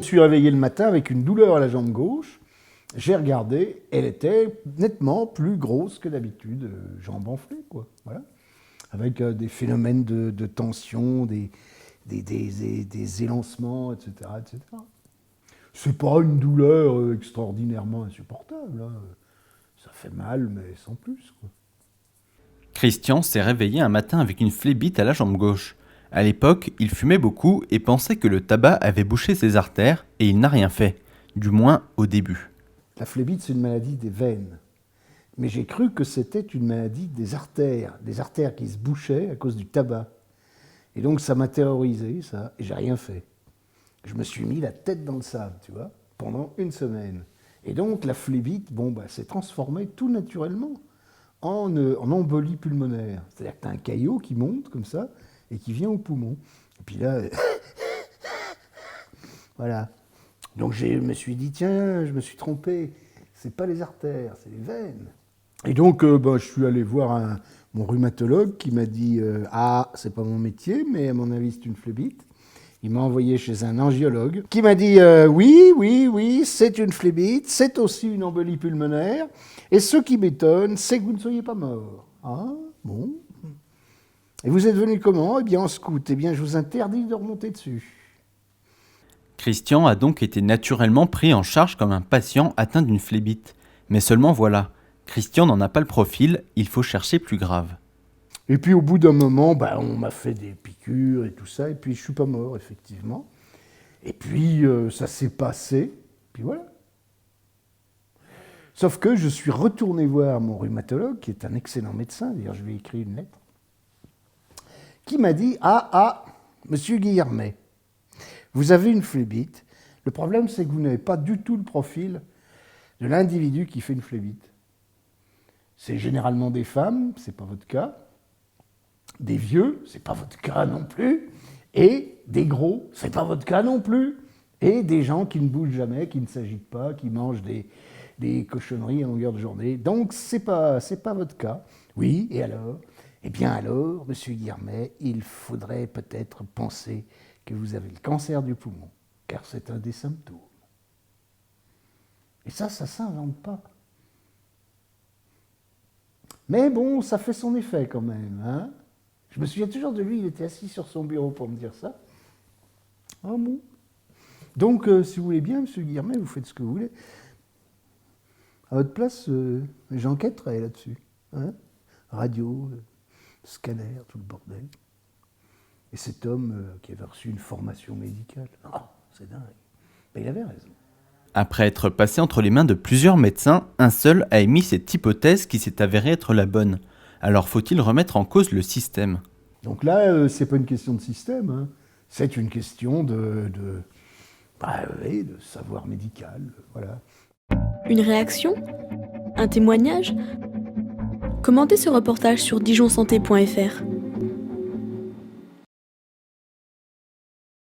suis réveillé le matin avec une douleur à la jambe gauche. J'ai regardé, elle était nettement plus grosse que d'habitude, jambes enflées, quoi. Voilà. Avec des phénomènes de tension, des élancements, etc., etc. C'est pas une douleur extraordinairement insupportable, hein. Ça fait mal, mais sans plus, quoi. Christian s'est réveillé un matin avec une phlébite à la jambe gauche. À l'époque, il fumait beaucoup et pensait que le tabac avait bouché ses artères et il n'a rien fait. Du moins au début. La phlébite, c'est une maladie des veines. Mais j'ai cru que c'était une maladie des artères qui se bouchaient à cause du tabac. Et donc ça m'a terrorisé, ça, et j'ai rien fait. Je me suis mis la tête dans le sable, tu vois, pendant une semaine. Et donc la phlébite, s'est transformée tout naturellement en embolie pulmonaire. C'est-à-dire que tu as un caillot qui monte comme ça et qui vient au poumon. Et puis là, voilà. Donc je me suis dit, tiens, je me suis trompé. C'est pas les artères, c'est les veines. Et donc je suis allé voir mon rhumatologue qui m'a dit, ah, c'est pas mon métier, mais à mon avis c'est une phlébite. Il m'a envoyé chez un angiologue qui m'a dit oui, c'est une phlébite, c'est aussi une embolie pulmonaire. Et ce qui m'étonne, c'est que vous ne soyez pas mort. Ah, bon. Et vous êtes venu comment? Eh bien, en scout. Eh bien, je vous interdis de remonter dessus. Christian a donc été naturellement pris en charge comme un patient atteint d'une phlébite. Mais seulement voilà, Christian n'en a pas le profil, il faut chercher plus grave. Et puis au bout d'un moment, on m'a fait des piqûres et tout ça, et puis je suis pas mort, effectivement. Et puis ça s'est passé, puis voilà. Sauf que je suis retourné voir mon rhumatologue, qui est un excellent médecin, d'ailleurs je lui ai écrit une lettre, qui m'a dit, monsieur Guillermet, vous avez une phlébite. Le problème, c'est que vous n'avez pas du tout le profil de l'individu qui fait une phlébite. C'est généralement des femmes, c'est pas votre cas. Des vieux, c'est pas votre cas non plus. Et des gros, c'est pas votre cas non plus. Et des gens qui ne bougent jamais, qui ne s'agitent pas, qui mangent des cochonneries à longueur de journée. Donc, c'est pas votre cas. Oui, et alors? Eh bien alors, monsieur Guillermet, il faudrait peut-être penser que vous avez le cancer du poumon, car c'est un des symptômes. Et ça s'invente pas. Mais bon, ça fait son effet quand même, hein. Je me souviens toujours de lui, il était assis sur son bureau pour me dire ça. Ah bon. Donc, si vous voulez bien, monsieur Guillermet, vous faites ce que vous voulez. À votre place, j'enquêterai là-dessus. Hein, radio, scanner, tout le bordel. Et cet homme qui avait reçu une formation médicale, c'est dingue. Mais il avait raison. Après être passé entre les mains de plusieurs médecins, un seul a émis cette hypothèse qui s'est avérée être la bonne. Alors faut-il remettre en cause le système? Donc là, c'est pas une question de système, hein. C'est une question de savoir médical, voilà. Une réaction? Un témoignage? Commentez ce reportage sur dijonsanté.fr.